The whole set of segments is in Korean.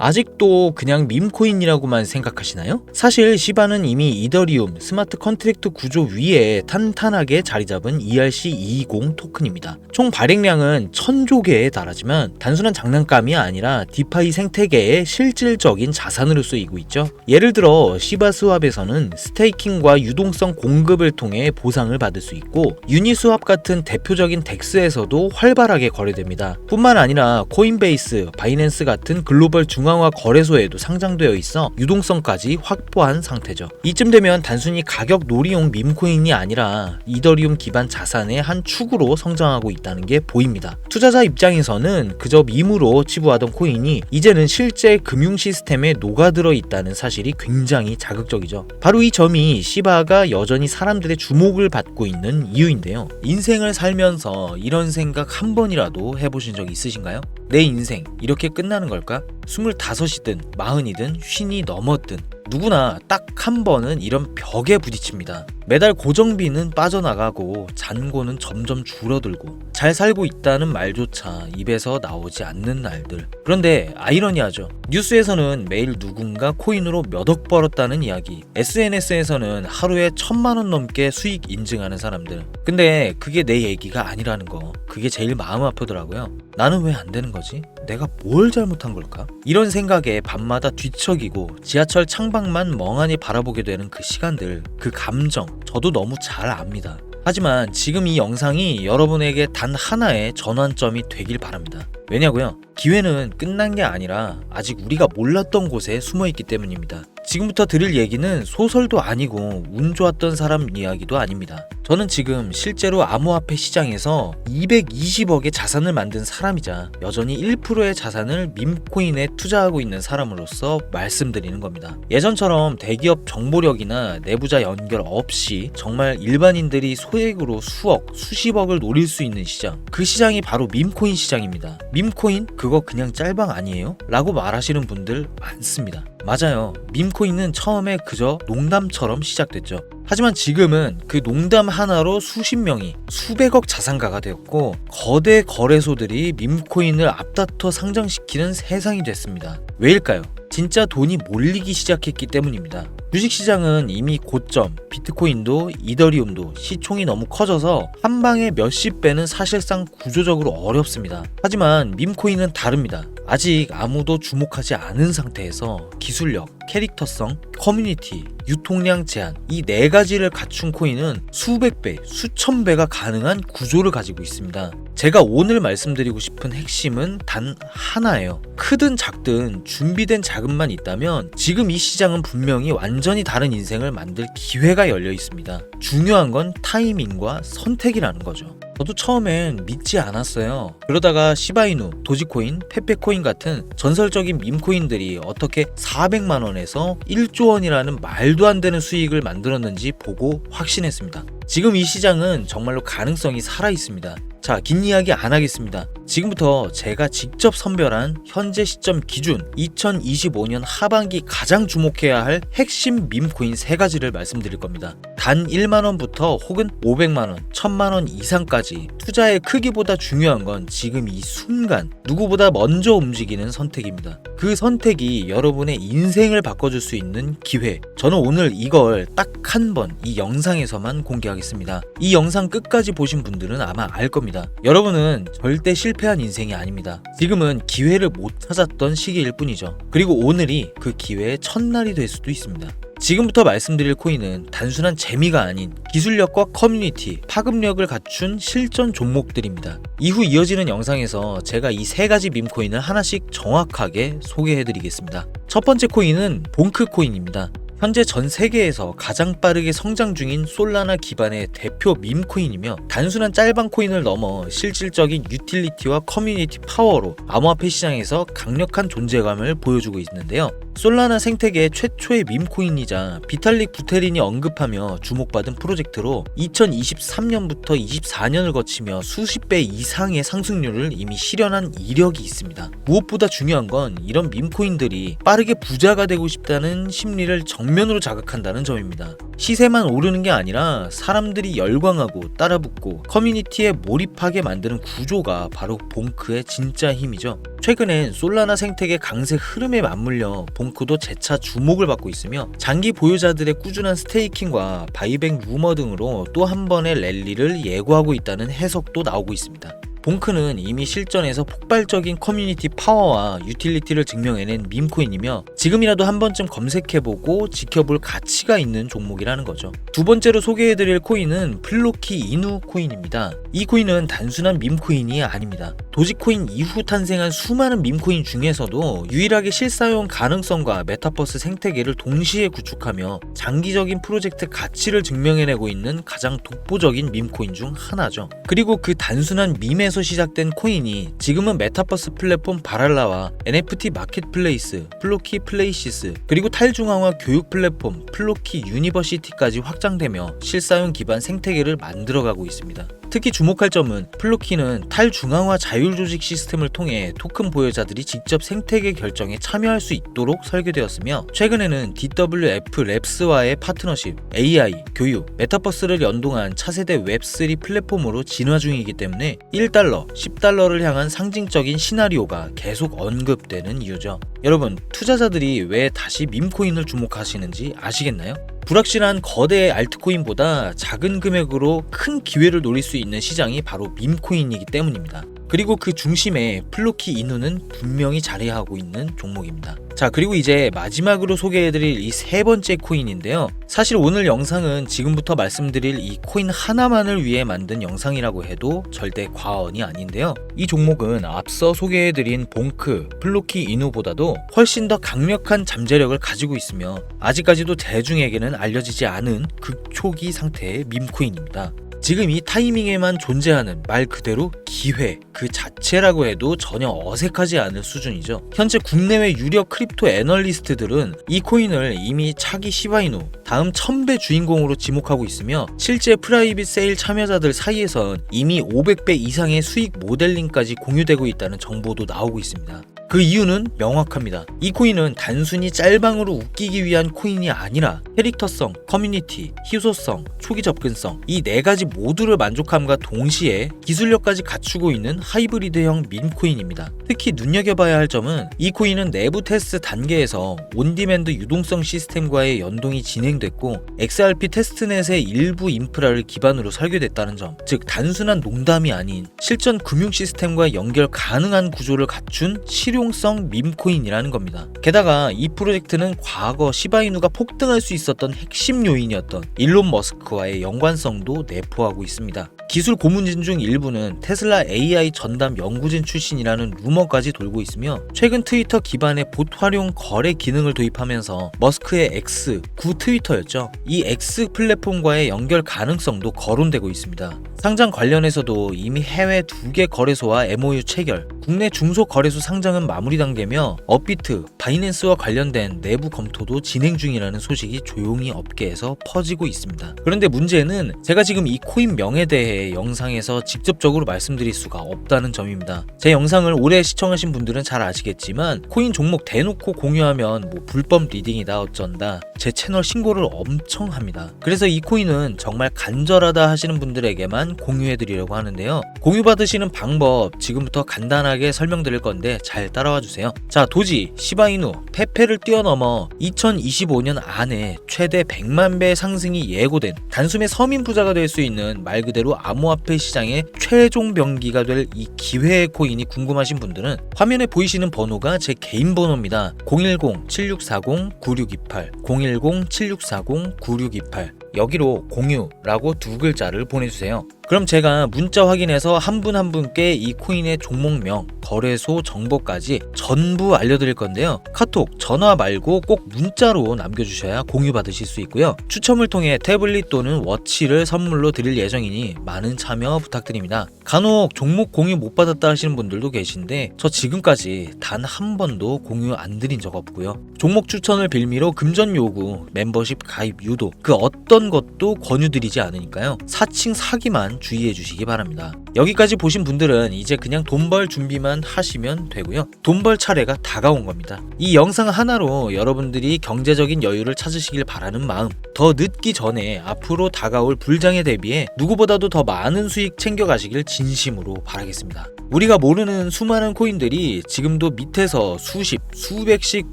아직도 그냥 밈코인이라고만 생각하시나요? 사실 시바는 이미 이더리움 스마트 컨트랙트 구조 위에 탄탄하게 자리 잡은 ERC-220 토큰입니다. 총 발행량은 1000조 개에 달하지만 단순한 장난감이 아니라 디파이 생태계의 실질적인 자산으로 쓰이고 있죠. 예를 들어 시바 스왑에서는 스테이킹과 유동성 공급을 통해 보상을 받을 수 있고, 유니스왑 같은 대표적인 덱스에서도 활발하게 거래됩니다. 뿐만 아니라 코인베이스, 바이낸스 같은 글로벌 중앙화 거래소에도 상장되어 있어 유동성까지 확보한 상태죠. 이쯤 되면 단순히 가격 놀이용 밈코인이 아니라 이더리움 기반 자산의 한 축으로 성장하고 있다는 게 보입니다. 투자자 입장에서는 그저 밈으로 치부하던 코인이 이제는 실제 금융 시스템에 녹아들어 있다는 사실이 굉장히 자극적이죠. 바로 이 점이 시바가 여전히 사람들의 주목을 받고 있는 이유인데요. 인생을 살면서 이런 생각 한 번이라도 해보신 적 있으신가요? 내 인생 이렇게 끝나는 걸까? 25이든 40이든 50이 넘었든 누구나 딱 한 번은 이런 벽에 부딪힙니다. 매달 고정비는 빠져나가고 잔고는 점점 줄어들고 잘 살고 있다는 말조차 입에서 나오지 않는 날들. 그런데 아이러니하죠. 뉴스에서는 매일 누군가 코인으로 몇 억 벌었다는 이야기, SNS에서는 하루에 1000만 원 넘게 수익 인증하는 사람들. 근데 그게 내 얘기가 아니라는 거, 그게 제일 마음 아프더라고요. 나는 왜 안 되는 거지? 내가 뭘 잘못한 걸까? 이런 생각에 밤마다 뒤척이고 지하철 창밖만 멍하니 바라보게 되는 그 시간들, 그 감정, 저도 너무 잘 압니다. 하지만 지금 이 영상이 여러분에게 단 하나의 전환점이 되길 바랍니다. 왜냐고요? 기회는 끝난 게 아니라 아직 우리가 몰랐던 곳에 숨어있기 때문입니다. 지금부터 들을 얘기는 소설도 아니고 운 좋았던 사람 이야기도 아닙니다. 저는 지금 실제로 암호화폐 시장에서 220억의 자산을 만든 사람이자 여전히 1%의 자산을 밈코인에 투자하고 있는 사람으로서 말씀드리는 겁니다. 예전처럼 대기업 정보력이나 내부자 연결 없이 정말 일반인들이 소액으로 수억, 수십억을 노릴 수 있는 시장, 그 시장이 바로 밈코인 시장입니다. 밈코인? 그거 그냥 짤방 아니에요? 라고 말하시는 분들 많습니다. 맞아요. 밈코인은 처음에 그저 농담처럼 시작됐죠. 하지만 지금은 그 농담 하나로 수십 명이 수백억 자산가가 되었고, 거대 거래소들이 밈코인을 앞다퉈 상장시키는 세상이 됐습니다. 왜일까요? 진짜 돈이 몰리기 시작했기 때문입니다. 주식시장은 이미 고점, 비트코인도 이더리움도 시총이 너무 커져서 한 방에 몇십 배는 사실상 구조적으로 어렵습니다. 하지만 밈코인은 다릅니다. 아직 아무도 주목하지 않은 상태에서 기술력, 캐릭터성, 커뮤니티, 유통량 제한, 이 네 가지를 갖춘 코인은 수백 배, 수천 배가 가능한 구조를 가지고 있습니다. 제가 오늘 말씀드리고 싶은 핵심은 단 하나예요. 크든 작든 준비된 자금만 있다면 지금 이 시장은 분명히 완전히 다른 인생을 만들 기회가 열려 있습니다. 중요한 건 타이밍과 선택이라는 거죠. 저도 처음엔 믿지 않았어요. 그러다가 시바이누, 도지코인, 페페코인 같은 전설적인 밈코인들이 어떻게 400만 원에서 1조 원이라는 말도 안 되는 수익을 만들었는지 보고 확신했습니다. 지금 이 시장은 정말로 가능성이 살아 있습니다. 자, 긴 이야기 안 하겠습니다. 지금부터 제가 직접 선별한 현재 시점 기준 2025년 하반기 가장 주목해야 할 핵심 밈코인 3가지를 말씀드릴 겁니다. 단 1만원부터 혹은 500만원, 1000만원 이상까지 투자의 크기보다 중요한 건 지금 이 순간 누구보다 먼저 움직이는 선택입니다. 그 선택이 여러분의 인생을 바꿔줄 수 있는 기회. 저는 오늘 이걸 딱 한 번 이 영상에서만 공개하겠습니다. 이 영상 끝까지 보신 분들은 아마 알 겁니다. 여러분은 절대 실패한 인생이 아닙니다. 지금은 기회를 못 찾았던 시기일 뿐이죠. 그리고 오늘이 그 기회의 첫날이 될 수도 있습니다. 지금부터 말씀드릴 코인은 단순한 재미가 아닌 기술력과 커뮤니티, 파급력을 갖춘 실전 종목들입니다. 이후 이어지는 영상에서 제가 이 3가지 밈코인을 하나씩 정확하게 소개해드리겠습니다. 첫 번째 코인은 봉크 코인입니다. 현재 전 세계에서 가장 빠르게 성장 중인 솔라나 기반의 대표 밈코인이며, 단순한 짤방 코인을 넘어 실질적인 유틸리티와 커뮤니티 파워로 암호화폐 시장에서 강력한 존재감을 보여주고 있는데요. 솔라나 생태계의 최초의 밈코인이자 비탈릭 부테린이 언급하며 주목받은 프로젝트로 2023년부터 24년을 거치며 수십 배 이상의 상승률을 이미 실현한 이력이 있습니다. 무엇보다 중요한 건 이런 밈코인들이 빠르게 부자가 되고 싶다는 심리를 정면으로 자극한다는 점입니다. 시세만 오르는 게 아니라 사람들이 열광하고 따라붙고 커뮤니티에 몰입하게 만드는 구조가 바로 봉크의 진짜 힘이죠. 최근엔 솔라나 생태계 강세 흐름에 맞물려 봉크도 재차 주목을 받고 있으며 장기 보유자들의 꾸준한 스테이킹과 바이백 루머 등으로 또 한 번의 랠리를 예고하고 있다는 해석도 나오고 있습니다. 봉크는 이미 실전에서 폭발적인 커뮤니티 파워와 유틸리티를 증명해낸 밈코인이며 지금이라도 한 번쯤 검색해보고 지켜볼 가치가 있는 종목이라는 거죠. 두 번째로 소개해드릴 코인은 플로키 이누 코인입니다. 이 코인은 단순한 밈코인이 아닙니다. 도지코인 이후 탄생한 수많은 밈코인 중에서도 유일하게 실사용 가능성과 메타버스 생태계를 동시에 구축하며 장기적인 프로젝트 가치를 증명해내고 있는 가장 독보적인 밈코인 중 하나죠. 그리고 그 단순한 밈에서 시작된 코인이 지금은 메타버스 플랫폼 바랄라와 NFT 마켓플레이스, 플로키 플레이시스, 그리고 탈중앙화 교육 플랫폼 플로키 유니버시티까지 확장되며 실사용 기반 생태계를 만들어가고 있습니다. 특히 주목할 점은 플로키는 탈중앙화 자율조직 시스템을 통해 토큰 보유자들이 직접 생태계 결정에 참여할 수 있도록 설계되었으며 최근에는 DWF 랩스와의 파트너십, AI, 교육, 메타버스를 연동한 차세대 웹3 플랫폼으로 진화 중이기 때문에 1달러, 10달러를 향한 상징적인 시나리오가 계속 언급되는 이유죠. 여러분, 투자자들이 왜 다시 밈코인을 주목하시는지 아시겠나요? 불확실한 거대 알트코인보다 작은 금액으로 큰 기회를 노릴 수 있는 시장이 바로 밈코인이기 때문입니다. 그리고 그 중심에 플로키 이누는 분명히 자리하고 있는 종목입니다. 자, 그리고 이제 마지막으로 소개해드릴 이 세 번째 코인인데요. 사실 오늘 영상은 지금부터 말씀드릴 이 코인 하나만을 위해 만든 영상이라고 해도 절대 과언이 아닌데요. 이 종목은 앞서 소개해드린 봉크, 플로키 이누보다도 훨씬 더 강력한 잠재력을 가지고 있으며 아직까지도 대중에게는 알려지지 않은 극초기 상태의 밈코인입니다. 지금 이 타이밍에만 존재하는 말 그대로 기회 그 자체라고 해도 전혀 어색하지 않을 수준이죠. 현재 국내외 유력 크립토 애널리스트들은 이 코인을 이미 차기 시바이누 다음 1000배 주인공으로 지목하고 있으며 실제 프라이빗 세일 참여자들 사이에선 이미 500배 이상의 수익 모델링까지 공유되고 있다는 정보도 나오고 있습니다. 그 이유는 명확합니다. 이 코인은 단순히 짤방으로 웃기기 위한 코인이 아니라 캐릭터성, 커뮤니티, 희소성, 초기 접근성 이 네 가지 모두를 만족함과 동시에 기술력까지 갖추고 있는 하이브리드형 밈코인입니다. 특히 눈여겨봐야 할 점은 이 코인은 내부 테스트 단계에서 온디맨드 유동성 시스템과의 연동이 진행됐고 XRP 테스트넷의 일부 인프라를 기반으로 설계됐다는 점, 즉 단순한 농담이 아닌 실전 금융 시스템과 연결 가능한 구조를 갖춘 실용성 밈코인이라는 겁니다. 게다가 이 프로젝트는 과거 시바이누가 폭등할 수 있었던 핵심 요인이었던 일론 머스크와의 연관성도 내포하고 있습니다. 기술 고문진 중 일부는 테슬라 AI 전담 연구진 출신이라는 루머까지 돌고 있으며 최근 트위터 기반의 봇 활용 거래 기능을 도입하면서 머스크의 X, 구 트위터였죠. 이 X 플랫폼과의 연결 가능성도 거론되고 있습니다. 상장 관련해서도 이미 해외 2개 거래소와 MOU 체결, 국내 중소거래소 상장은 마무리 단계며 업비트, 바이낸스와 관련된 내부 검토도 진행 중이라는 소식이 조용히 업계에서 퍼지고 있습니다. 그런데 문제는 제가 지금 이 코인 명에 대해 영상에서 직접적으로 말씀드릴 수가 없다는 점입니다. 제 영상을 오래 시청하신 분들은 잘 아시겠지만 코인 종목 대놓고 공유하면 불법 리딩이다 어쩐다 제 채널 신고를 엄청 합니다. 그래서 이 코인은 정말 간절하다 하시는 분들에게만 공유해드리려고 하는데요. 공유받으시는 방법 지금부터 간단하게 설명드릴 건데 잘 따라와 주세요. 자, 도지, 시바이누, 페페를 뛰어넘어 2025년 안에 최대 100만 배 상승이 예고된 단숨에 서민 부자가 될 수 있는 말 그대로 암호화폐 시장의 최종 병기가 될 이 기회의 코인이 궁금하신 분들은 화면에 보이시는 번호가 제 개인 번호입니다. 010-7640-9628 010-7640-9628 여기로 공유라고 두 글자를 보내주세요. 그럼 제가 문자 확인해서 한 분 한 분께 이 코인의 종목명, 거래소 정보까지 전부 알려드릴 건데요. 카톡, 전화 말고 꼭 문자로 남겨주셔야 공유받으실 수 있고요. 추첨을 통해 태블릿 또는 워치를 선물로 드릴 예정이니 많은 참여 부탁드립니다. 간혹 종목 공유 못 받았다 하시는 분들도 계신데 저 지금까지 단 한 번도 공유 안 드린 적 없고요. 종목 추천을 빌미로 금전 요구, 멤버십 가입 유도 그 어떤 어떤 것도 권유드리지 않으니까요. 사칭 사기만 주의해 주시기 바랍니다. 여기까지 보신 분들은 이제 그냥 돈 벌 준비만 하시면 되고요. 돈 벌 차례가 다가온 겁니다. 이 영상 하나로 여러분들이 경제적인 여유를 찾으시길 바라는 마음, 더 늦기 전에 앞으로 다가올 불장에 대비해 누구보다도 더 많은 수익 챙겨가시길 진심으로 바라겠습니다. 우리가 모르는 수많은 코인들이 지금도 밑에서 수십, 수백씩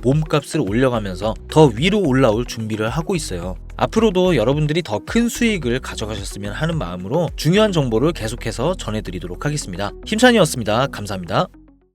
몸값을 올려가면서 더 위로 올라올 준비를 하고 있어요. 앞으로도 여러분들이 더 큰 수익을 가져가셨으면 하는 마음으로 중요한 정보를 계속해서 전해드리도록 하겠습니다. 힘찬이었습니다. 감사합니다.